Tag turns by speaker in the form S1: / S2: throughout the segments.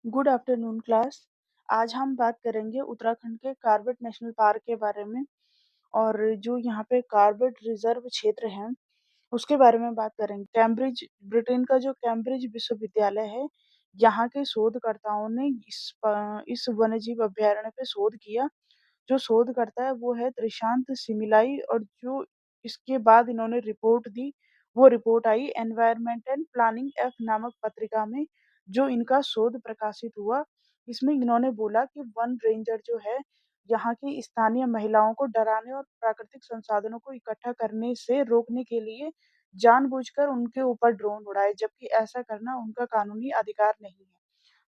S1: Good afternoon class. आज हम बात करेंगे उत्तराखंड के कार्बेट नेशनल पार्क के बारे में। और जो यहाँ पे कार्बेट रिजर्व क्षेत्र है उसके बारे में बात करेंगे। कैम्ब्रिज, ब्रिटेन का जो कैम्ब्रिज विश्वविद्यालय है, यहाँ के शोधकर्ताओं ने इस वन्यजीव अभयारण्य पे शोध किया। जो शोध करता है वो है त्रिशांत सिमिलाई, और जो इसके बाद इन्होंने रिपोर्ट दी, वो report I environment and planning F नामक पत्रिका में। जो इनका शोध प्रकाशित हुआ, इसमें इन्होंने बोला कि वन रेंजर जो है, यहाँ की स्थानीय महिलाओं को डराने और प्राकृतिक संसाधनों को इकट्ठा करने से रोकने के लिए जानबूझकर उनके ऊपर ड्रोन उड़ाए, जबकि ऐसा करना उनका कानूनी अधिकार नहीं है।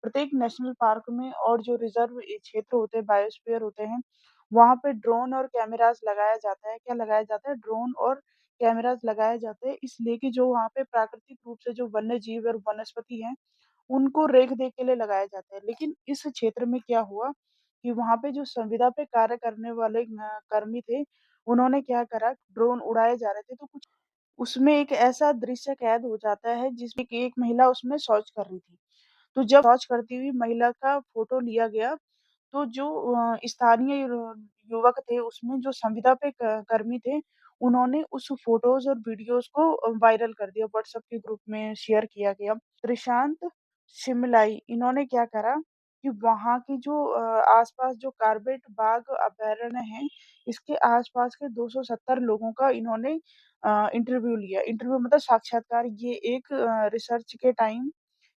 S1: प्रत्येक नेशनल पार्क में और जो रिजर्व क्षेत्र होते हैं, बायोस्फीयर होते हैं, वहाँ पे ड्रोन और कैमरास लगाया जाता है। क्या लगाया जाता है? ड्रोन और कैमरास लगाए जाते हैं, इसलिए कि जो वहाँ पे प्राकृतिक रूप से जो वन्य जीव और वनस्पति हैं, उनको रेख-देख के लिए लगाया जाता है। लेकिन इस क्षेत्र में क्या हुआ कि वहाँ पे जो संविदा पे कार्य करने वाले कर्मी थे, उन्होंने क्या करा, ड्रोन उड़ाए जा रहे थे तो कुछ उसमें एक ऐसा दृश्य कैद हो जाता है जिसमें कि एक महिला उसमें शौच कर रही थी। तो जब शौच करती हुई महिला का फ़ोटो लिया गया, तो जो स्थानीय युवक थे, उसमें जो संविदा पे क कर्मी थे, उन्होंने उस फ़ोटोज़ और वीडियोज़ को वायरल कर दिया, व्हाट्सएप के ग्रुप में शेयर किया गया। प्रशांत शिमलाई इन्होंने क्या करा कि वहाँ की जो आस-पास जो कार्बेट बाघ अभयारण्य है, इसके आस-पास के 270 लोगों का इन्होंने इंटरव्यू लिया। इंटरव्यू मतलब साक्षात्कार। ये एक रिसर्च के टाइम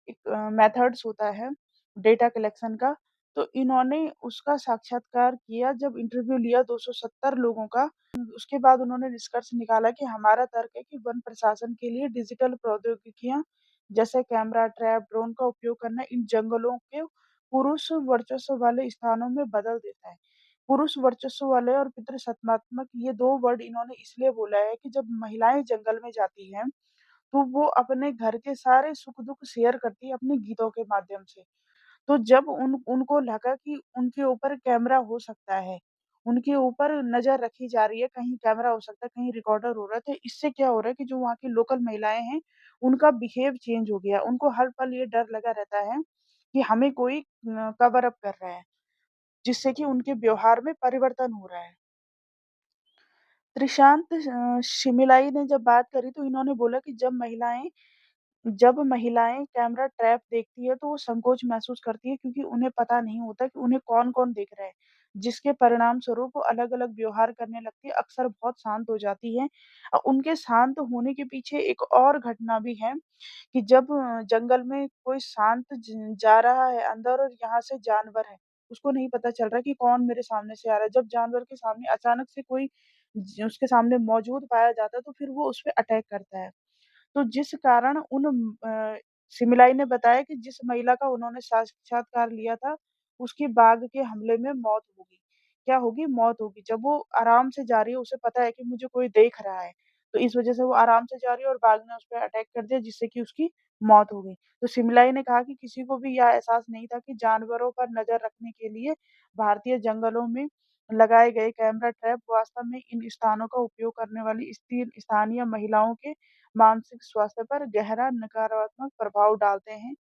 S1: एक मेथड्स होता है डेटा कलेक्शन का। तो इन्होंने उसका साक्षात्कार किया, जब इंटरव्यू लिया 270 लोगों का। उसके बाद उन्होंने निष्कर्ष निकाला कि हमारा तर्क है कि वन प्रशासन के लिए डिजिटल प्रौद्योगिकियां जैसे कैमरा ट्रैप, ड्रोन का उपयोग करना इन जंगलों के पुरुष वर्चस्व वाले स्थानों में बदल देता है। पुरुष वर्चस्व वाले और पितृसत्तात्मक, ये दो वर्ड इन्होंने इसलिए बोला है कि जब महिलाएं जंगल में जाती हैं, तो वो अपने घर के सारे सुख-दुःख शेयर करती है अपने गीतों के माध्यम से। तो जब उनको लगा कि उनके ऊपर कैमरा हो सकता है, उनके ऊपर नज़र रखी जा रही है, कहीं कैमरा हो सकता है, कहीं रिकॉर्डर हो रहा है, तो इससे क्या हो रहा है कि जो वहाँ की लोकल महिलाएँ हैं, उनका बिहेव चेंज हो गया। उनको हर पल ये डर लगा रहता है कि हमें कोई कवर अप कर रहा है, जिससे कि उनके व्यवहार में परिवर्तन हो रहा है। त्रिशांत शिमिलाई ने जब बात करी, तो इन्होंने बोला कि जब महिलाएँ कैमरा ट्रैप देखती है तो वो संकोच महसूस करती है, क्योंकि उन्हें पता नहीं होता कि उन्हें कौन-कौन देख रहा है। जिसके परिणामस्वरूप वो अलग-अलग व्यवहार करने लगती है, अक्सर बहुत शांत हो जाती है। उनके शांत होने के पीछे एक और घटना भी है कि जब जंगल में कोई शांत जा रहा है अंदर, और यहाँ से जानवर है, उसको नहीं पता चल रहा कि कौन मेरे सामने से आ रहा है। जब जानवर के सामने अचानक से कोई उसके सामने मौजूद पाया जाता है, तो फिर वो उस पे अटैक करता है। तो जिस कारण सिमिलाई ने बताया कि जिस महिला का उन्होंने साक्षात्कार लिया था, उसकी बाघ के हमले में मौत होगी। क्या होगी? मौत होगी। जब वो आराम से जा रही है, उसे पता है कि मुझे कोई देख रहा है, तो इस वज़ह से वो आराम से जा रही है और बाघ ने उस पे अटैक कर दिया, जिससे कि उसकी मौत हो गई। तो सिमिलाई ने कहा कि किसी को भी यह एहसास नहीं था कि जानवरों पर नज़र रखने के लिए भारतीय जंगलों में लगाए गए कैमरा ट्रैप वास्तव में इन स्थानों का उपयोग करने वाली स्थानीय महिलाओं के मानसिक स्वास्थ्य पर गहरा नकारात्मक प्रभाव डालते हैं।